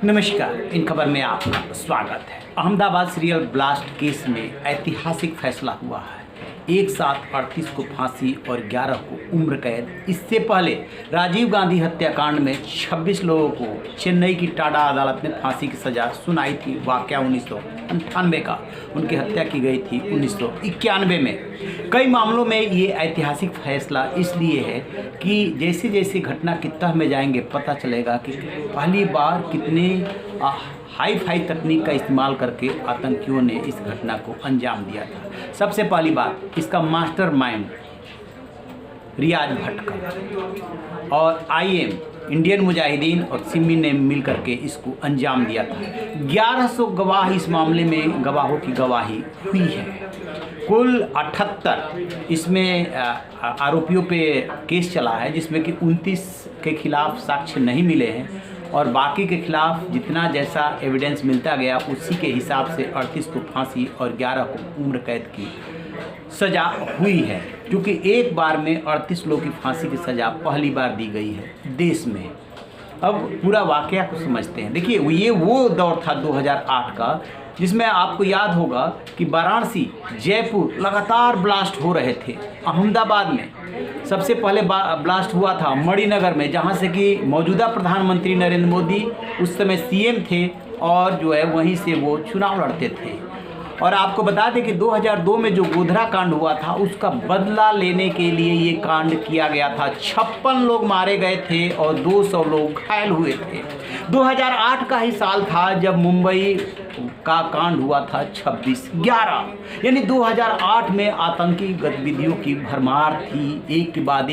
नमस्कार, इन खबर में आपका स्वागत है। अहमदाबाद सीरियल ब्लास्ट केस में ऐतिहासिक फैसला हुआ है। एक साथ 38 को फांसी और 11 को उम्र कैद। इससे पहले राजीव गांधी हत्याकांड में 26 लोगों को चेन्नई की टाडा अदालत ने फांसी की सजा सुनाई थी। वाकया 1998 का, उनकी हत्या की गई थी 1991 में। कई मामलों में ये ऐतिहासिक फैसला इसलिए है कि जैसे जैसे घटना की तह में जाएंगे पता चलेगा कि पहली बार कितने हाई फाई तकनीक का इस्तेमाल करके आतंकियों ने इस घटना को अंजाम दिया था। सबसे पहली बात, इसका मास्टरमाइंड रियाज भटकर और आईएम इंडियन मुजाहिदीन और सिमी ने मिल करके इसको अंजाम दिया था। 1100 गवाह इस मामले में गवाहों की गवाही हुई है। कुल 78 इसमें आरोपियों पे केस चला है, जिसमें कि 29 के खिलाफ साक्ष्य नहीं मिले हैं और बाकी के खिलाफ जितना जैसा एविडेंस मिलता गया उसी के हिसाब से 38 को फांसी और 11 को उम्र कैद की सज़ा हुई है। क्योंकि एक बार में 38 लोगों की फांसी की सज़ा पहली बार दी गई है देश में। अब पूरा वाकया को समझते हैं। देखिए, ये वो दौर था 2008 का, जिसमें आपको याद होगा कि वाराणसी, जयपुर लगातार ब्लास्ट हो रहे थे। अहमदाबाद में सबसे पहले ब्लास्ट हुआ था मणिनगर में, जहां से कि मौजूदा प्रधानमंत्री नरेंद्र मोदी उस समय सीएम थे और जो है वहीं से वो चुनाव लड़ते थे। और आपको बता दें कि 2002 में जो गोधरा कांड हुआ था उसका बदला लेने के लिए ये कांड किया गया था। 56 लोग मारे गए थे और 200 लोग घायल हुए थे। 2008 का ही साल था जब मुंबई का कांड हुआ था 26/11, यानी 2008 में आतंकी गतिविधियों की भरमार थी, एक के बाद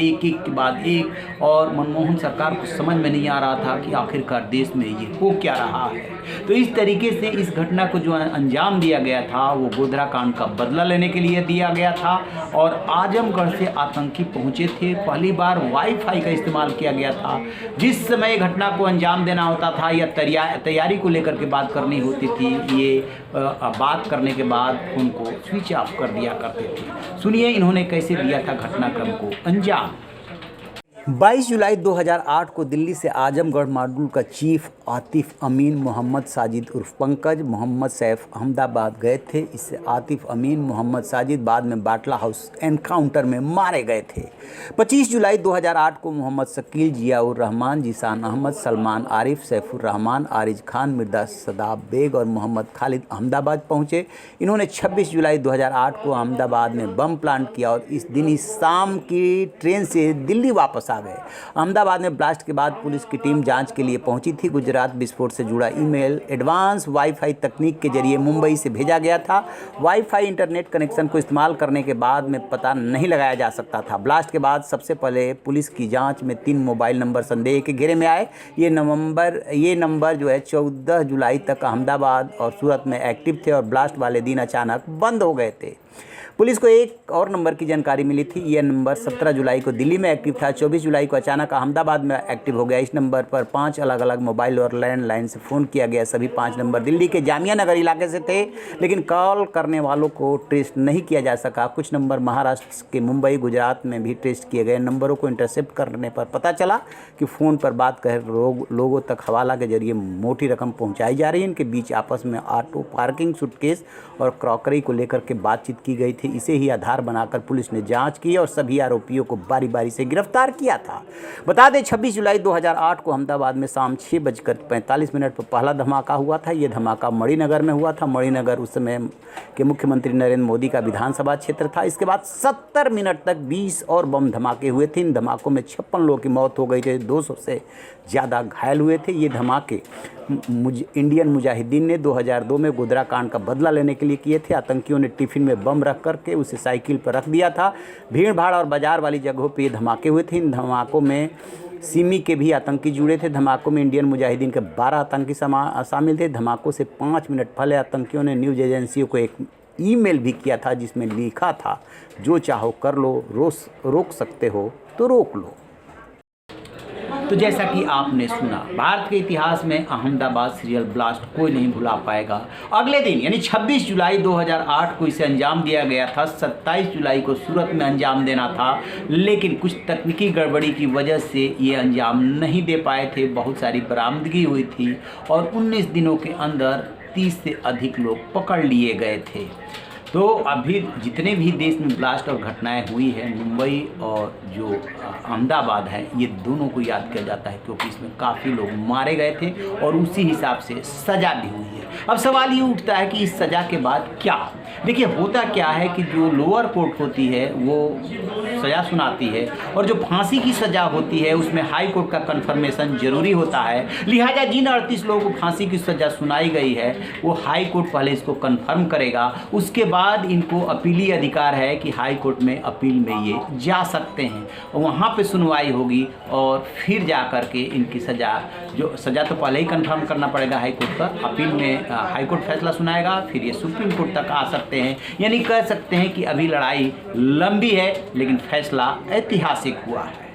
एक। और मनमोहन सरकार को समझ में नहीं आ रहा था कि आखिरकार देश में ये हो क्या रहा है। तो इस तरीके से इस घटना को जो अंजाम दिया गया था वो गोधरा कांड का बदला लेने के लिए दिया गया था। और आजमगढ़ से आतंकी पहुंचे थे। पहली बार वाईफाई का इस्तेमाल किया गया था। जिस समय घटना को अंजाम देना होता था या तैयारी को लेकर के बात करनी होती थी, ये बात करने के बाद उनको स्विच ऑफ कर दिया करते थे। सुनिए इन्होंने कैसे दिया था घटनाक्रम को अंजाम। 22 जुलाई 2008 को दिल्ली से आजमगढ़ मॉड्यूल का चीफ आतिफ अमीन मोहम्मद साजिद उर्फ पंकज मोहम्मद सैफ अहमदाबाद गए थे। इससे आतिफ अमीन मोहम्मद साजिद बाद में बाटला हाउस एनकाउंटर में मारे गए थे। 25 जुलाई 2008 को मोहम्मद शकील, जियाउर रहमान, जीशान अहमद, सलमान आरिफ, सैफुर रहमान, आरिज खान, मिर्जा सदाब बेग और मोहम्मद खालिद अहमदाबाद पहुंचे। इन्होंने 26 जुलाई 2008 को अहमदाबाद में बम प्लांट किया और इस दिन ही शाम की ट्रेन से दिल्ली वापस आ गए। अहमदाबाद में ब्लास्ट के बाद पुलिस की टीम जांच के लिए पहुंची थी। गुजरात विस्फोट से जुड़ा ईमेल एडवांस वाईफाई तकनीक के जरिए मुंबई से भेजा गया था। वाईफाई इंटरनेट कनेक्शन को इस्तेमाल करने के बाद में पता नहीं लगाया जा सकता था। ब्लास्ट के बाद सबसे पहले पुलिस की जांच में 3 मोबाइल नंबर संदेह के घेरे में आए। ये नंबर जो है 14 जुलाई तक अहमदाबाद और सूरत में एक्टिव थे और ब्लास्ट वाले दिन अचानक बंद हो गए थे। पुलिस को एक और नंबर की जानकारी मिली थी। यह नंबर 17 जुलाई को दिल्ली में एक्टिव था। 24 जुलाई को अचानक अहमदाबाद में एक्टिव हो गया। इस नंबर पर 5 अलग अलग मोबाइल और लैंडलाइन से फ़ोन किया गया। सभी 5 नंबर दिल्ली के जामिया नगर इलाके से थे, लेकिन कॉल करने वालों को ट्रेस नहीं किया जा सका। कुछ नंबर महाराष्ट्र के मुंबई, गुजरात में भी टेस्ट किए गए। नंबरों को इंटरसेप्ट करने पर पता चला कि फ़ोन पर बात कर लोगों तक हवाला के जरिए मोटी रकम पहुँचाई जा रही है। इनके बीच आपस में ऑटो, पार्किंग, सूटकेस और क्रॉकरी को लेकर के बातचीत की गई थी। इसे ही आधार बनाकर पुलिस ने जांच की और सभी आरोपियों को बारी बारी से गिरफ्तार किया था। बता दें 26 जुलाई 2008 को अहमदाबाद में शाम 6:45 पर पहला धमाका हुआ था। यह धमाका मणिनगर में हुआ था। मणिनगर उस समय के मुख्यमंत्री नरेंद्र मोदी का विधानसभा क्षेत्र था। इसके बाद 70 मिनट तक 20 और बम धमाके हुए थे। इन धमाकों में 56 लोगों की मौत हो गई थी, 200 से ज़्यादा घायल हुए थे। ये धमाके इंडियन मुजाहिदीन ने 2002 में गोधरा कांड का बदला लेने के लिए किए थे। आतंकियों ने टिफिन में बम रख करके उसे साइकिल पर रख दिया था। भीड़ भाड़ और बाजार वाली जगहों पे ये धमाके हुए थे। इन धमाकों में सिमी के भी आतंकी जुड़े थे। धमाकों में इंडियन मुजाहिदीन के 12 आतंकी शामिल थे। धमाकों से 5 मिनट पहले आतंकियों ने न्यूज़ एजेंसियों को एक ईमेल भी किया था, जिसमें लिखा था, जो चाहो कर लो, रोक सकते हो तो रोक लो। तो जैसा कि आपने सुना, भारत के इतिहास में अहमदाबाद सीरियल ब्लास्ट कोई नहीं भुला पाएगा। अगले दिन यानी 26 जुलाई 2008 को इसे अंजाम दिया गया था। 27 जुलाई को सूरत में अंजाम देना था, लेकिन कुछ तकनीकी गड़बड़ी की वजह से ये अंजाम नहीं दे पाए थे। बहुत सारी बरामदगी हुई थी और 19 दिनों के अंदर 30 से अधिक लोग पकड़ लिए गए थे। तो अभी जितने भी देश में ब्लास्ट और घटनाएं हुई है, मुंबई और जो अहमदाबाद है, ये दोनों को याद किया जाता है क्योंकि इसमें काफ़ी लोग मारे गए थे और उसी हिसाब से सज़ा भी हुई है। अब सवाल ये उठता है कि इस सज़ा के बाद क्या? देखिए, होता क्या है कि जो लोअर कोर्ट होती है वो सज़ा सुनाती है और जो फांसी की सज़ा होती है उसमें हाई कोर्ट का कन्फर्मेशन ज़रूरी होता है। लिहाजा जिन 38 लोगों को फांसी की सज़ा सुनाई गई है वो हाई कोर्ट पहले इसको कन्फर्म करेगा, उसके बाद इनको अपीली अधिकार है कि हाई कोर्ट में अपील में ये जा सकते हैं। वहाँ पे सुनवाई होगी और फिर जा कर के इनकी सज़ा, जो सज़ा तो पहले ही कन्फर्म करना पड़ेगा हाई कोर्ट पर, अपील में हाई कोर्ट फैसला सुनाएगा, फिर ये सुप्रीम कोर्ट तक आ सकते हैं। यानी कह सकते हैं कि अभी लड़ाई लंबी है लेकिन फैसला ऐतिहासिक हुआ है।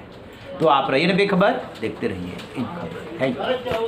तो आप रहिए बेखबर, देखते रहिए इन खबर। Thank you.